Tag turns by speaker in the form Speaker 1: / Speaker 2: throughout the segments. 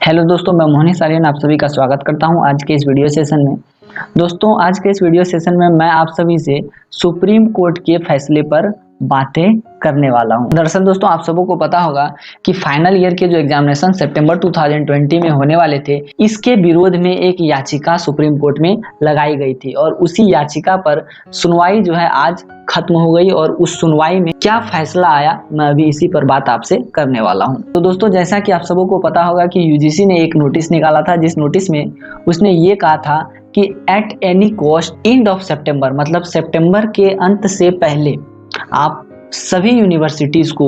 Speaker 1: Hello दोस्तों, मैं मोहनी सालियन आप सभी का स्वागत करता हूं आज के इस वीडियो सेशन में। दोस्तों, आज के इस वीडियो सेशन में मैं आप सभी से सुप्रीम कोर्ट के फैसले पर बातें करने वाला हूं। दरअसल दोस्तों, आप सबों को पता होगा कि फाइनल ईयर के जो एग्जामिनेशन सितंबर 2020 में होने वाले थे, इसके विरोध में एक याचिका सुप्रीम कोर्ट में लगाई गई थी और उसी याचिका पर सुनवाई जो है आज खत्म हो गई और उस सुनवाई में क्या फैसला आया, मैं अभी इसी पर बात आपसे करने वाला हूं। तो दोस्तों, जैसा कि आप सबों को पता होगा कि यूजीसी ने एक नोटिस निकाला था, जिस नोटिस में उसने ये कहा था कि at any cost end of सितंबर, मतलब सितंबर के अंत से पहले आप सभी यूनिवर्सिटीज को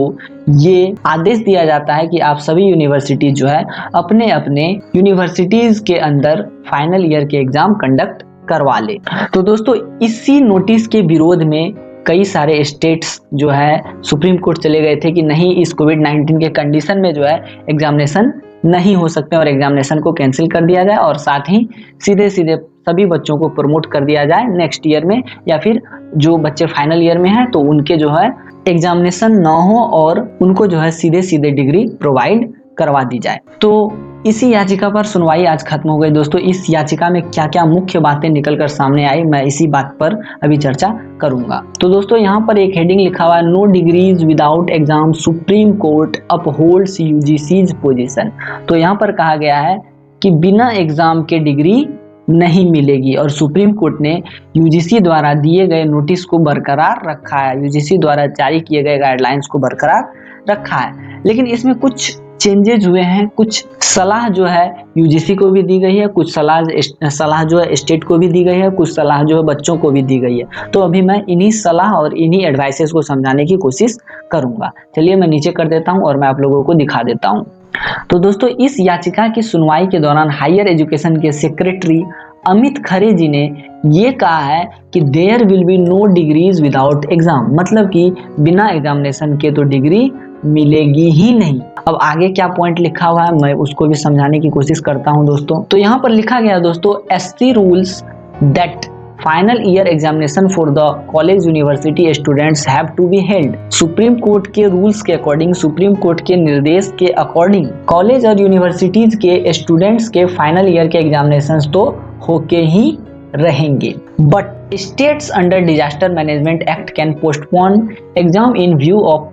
Speaker 1: ये आदेश दिया जाता है कि आप सभी यूनिवर्सिटीज जो है अपने अपने यूनिवर्सिटीज के अंदर फाइनल ईयर के एग्जाम कंडक्ट करवा ले। तो दोस्तों, इसी नोटिस के विरोध में कई सारे स्टेट्स जो है सुप्रीम कोर्ट चले गए थे कि नहीं, इस कोविड-19 के कंडीशन में जो है एग्जामिनेशन नहीं हो सकते और एग्जामिनेशन को कैंसिल कर दिया जाए और साथ ही सीधे सीधे सभी बच्चों को प्रमोट कर दिया जाए नेक्स्ट ईयर में, या फिर जो बच्चे फाइनल ईयर में हैं तो उनके जो है एग्जामिनेशन ना हो और उनको जो है सीधे सीधे डिग्री प्रोवाइड करवा दी जाए। तो इसी याचिका पर सुनवाई आज खत्म हो गई। दोस्तों, इस याचिका में क्या क्या मुख्य बातें निकलकर सामने आई, मैं इसी बात पर अभी चर्चा करूंगा। तो दोस्तों, यहाँ पर एक हेडिंग लिखा हुआ है, no degrees without exam, supreme court upholds UGC's position. तो यहाँ पर कहा गया है कि बिना एग्जाम के डिग्री नहीं मिलेगी और सुप्रीम कोर्ट ने यूजीसी द्वारा दिए गए नोटिस को बरकरार रखा है, यूजीसी द्वारा जारी किए गए गाइडलाइंस को बरकरार रखा है। लेकिन इसमें कुछ चेंजेस हुए हैं, कुछ सलाह जो है यूजीसी को भी दी गई है, कुछ सलाह जो है स्टेट को भी दी गई है, कुछ सलाह जो है बच्चों को भी दी गई है। तो अभी मैं इन्हीं सलाह और इन्हीं एडवाइसेस को समझाने की कोशिश करूंगा। चलिए मैं नीचे कर देता हूं और मैं आप लोगों को दिखा देता हूं। तो दोस्तों, इस याचिका की सुनवाई के दौरान हायर एजुकेशन के सेक्रेटरी अमित खरे जी ने ये कहा है कि there will be no degrees without exam, मतलब कि बिना एग्जामिनेशन के तो डिग्री मिलेगी ही नहीं। अब आगे क्या पॉइंट लिखा हुआ है मैं उसको भी समझाने की कोशिश करता हूं दोस्तों। तो यहाँ पर लिखा गया दोस्तों, SC rules that final year examination for the college university students have to be held. Supreme court के रूल्स के अकॉर्डिंग, सुप्रीम कोर्ट के निर्देश के अकॉर्डिंग कॉलेज और यूनिवर्सिटीज के स्टूडेंट्स के फाइनल ईयर के एग्जामिनेशंस तो होके ही रहेंगे, but states under disaster management act can postpone exam in view of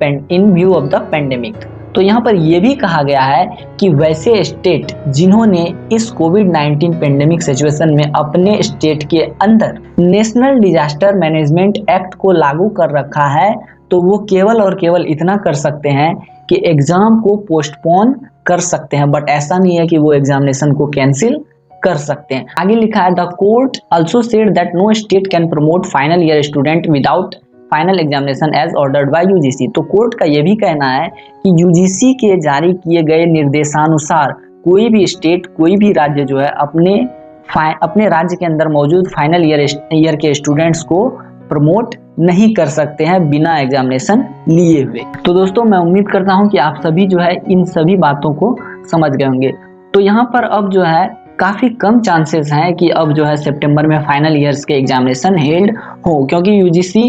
Speaker 1: the pandemic. तो यहाँ पर यह भी कहा गया है कि वैसे स्टेट जिन्होंने इस कोविड-19 पेंडेमिक सिचुएशन में अपने स्टेट के अंदर नेशनल डिजास्टर मैनेजमेंट एक्ट को लागू कर रखा है, तो वो केवल और केवल इतना कर सकते हैं कि एग्जाम को पोस्टपोन कर सकते हैं, बट ऐसा नहीं है कि वो एग्जामिनेशन को कैंसिल कर सकते हैं। आगे लिखा है, the court also said that no state can promote final year student without final examination as ordered by UGC. तो कोर्ट का यह भी कहना है कि यूजीसी के जारी किए गए निर्देशानुसार कोई भी स्टेट, कोई भी राज्य जो है अपने राज्य के अंदर मौजूद फाइनल ईयर के स्टूडेंट्स को प्रमोट नहीं कर सकते हैं बिना एग्जामिनेशन लिए हुए। तो दोस्तों, मैं उम्मीद करता हूं कि आप सभी जो है इन सभी बातों को समझ गए होंगे। तो यहाँ पर अब जो है काफ़ी कम चांसेस हैं कि अब जो है सितंबर में फाइनल ईयर्स के एग्जामिनेशन हेल्ड हो, क्योंकि यूजीसी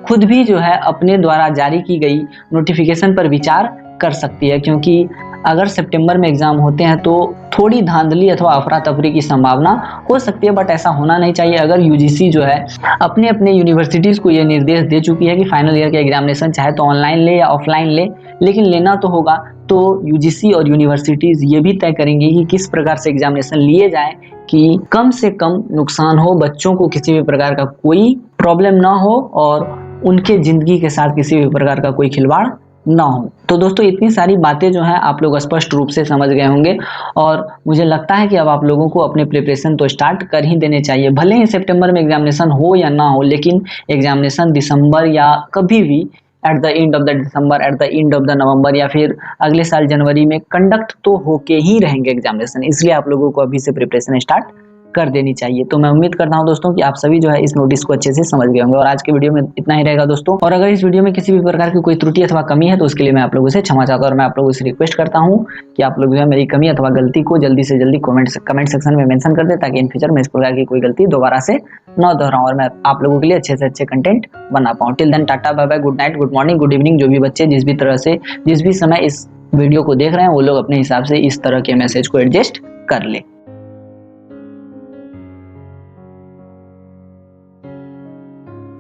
Speaker 1: खुद भी जो है अपने द्वारा जारी की गई नोटिफिकेशन पर विचार कर सकती है, क्योंकि अगर सितंबर में एग्जाम होते हैं तो थोड़ी धांधली अथवा अफरा तफरी की संभावना हो सकती है, बट ऐसा होना नहीं चाहिए। अगर यूजीसी जो है अपने अपने यूनिवर्सिटीज़ को ये निर्देश दे चुकी है कि फाइनल ईयर के एग्जामिनेशन चाहे तो ऑनलाइन ले या ऑफलाइन ले, लेकिन लेना तो होगा, तो यूजीसी और यूनिवर्सिटीज़ ये भी तय करेंगे कि किस प्रकार से एग्जामिनेशन लिए जाएं कि कम से कम नुकसान हो, बच्चों को किसी भी प्रकार का कोई प्रॉब्लम ना हो और उनके ज़िंदगी के साथ किसी भी प्रकार का कोई खिलवाड़ ना हो। तो दोस्तों, इतनी सारी बातें जो हैं आप लोग स्पष्ट रूप से समझ गए होंगे और मुझे लगता है कि अब आप लोगों को अपने प्रिपरेशन तो स्टार्ट कर ही देने चाहिए। भले ही सितंबर में एग्जामिनेशन हो या ना हो, लेकिन एग्जामिनेशन दिसंबर या कभी भी at the end of the December, at the end of the नवंबर या फिर अगले साल जनवरी में कंडक्ट तो होके ही रहेंगे एग्जामिनेशन। इसलिए आप लोगों को अभी से प्रिपरेशन स्टार्ट कर देनी चाहिए। तो मैं उम्मीद करता हूं दोस्तों कि आप सभी जो है इस नोटिस को अच्छे से समझ गए होंगे और आज के वीडियो में इतना ही रहेगा दोस्तों। और अगर इस वीडियो में किसी भी प्रकार की कोई त्रुटि अथवा कमी है तो उसके लिए मैं आप लोगों से क्षमा चाहता हूं और मैं आप लोगों से रिक्वेस्ट करता हूं कि आप लोग जो है मेरी कमी अथवा गलती को जल्दी से जल्दी कमेंट सेक्शन में मेंशन कर दें, ताकि इन फ्यूचर में इस प्रकार की कोई गलती दोबारा से न दोहराऊं और मैं आप लोगों के लिए अच्छे से अच्छे कंटेंट बना पाऊं। Till then tata bye bye, good night, good morning, good evening. जो भी बच्चे जिस भी समय इस वीडियो को देख रहे हैं वो लोग अपने हिसाब से इस तरह के मैसेज को एडजस्ट कर ले।